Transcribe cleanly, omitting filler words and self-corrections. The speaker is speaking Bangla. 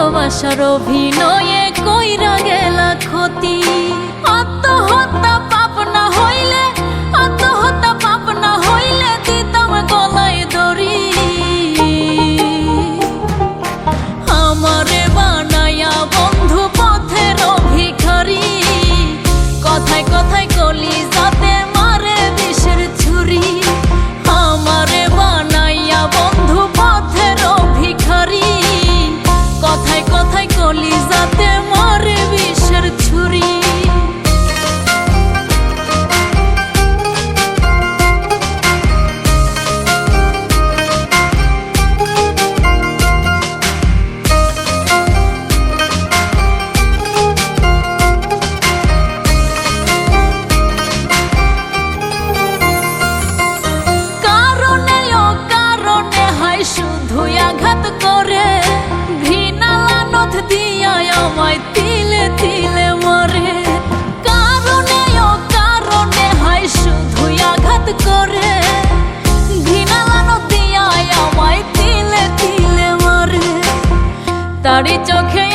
ভালোবাসার অভিনয়ে কইরা গেলা ক্ষতি। আত্মহত্যা পাপ না হইলে, আত্মহত্যা পাপ না হইলে দিতাম গলায় দড়ি। আমারে বানায়া বন্ধু পথের ভিখারি, কথায় কথায় কলিজাতে মারে বিষের ছুরি। আমারে বানাইয়া বন্ধু পথের ভিখারি, কথায় কথায় কলিজাতে মারে বিষের ছুরি। শুধুই আঘাত করে ঘৃণা লানত দিয়া আমায় তিলে তিলে মরে। কারণে ও কারণে হয় শুধুই আঘাত করে ঘৃণা লানত দিয়া আমায় তিলে তিলে মরে। তারি চোখে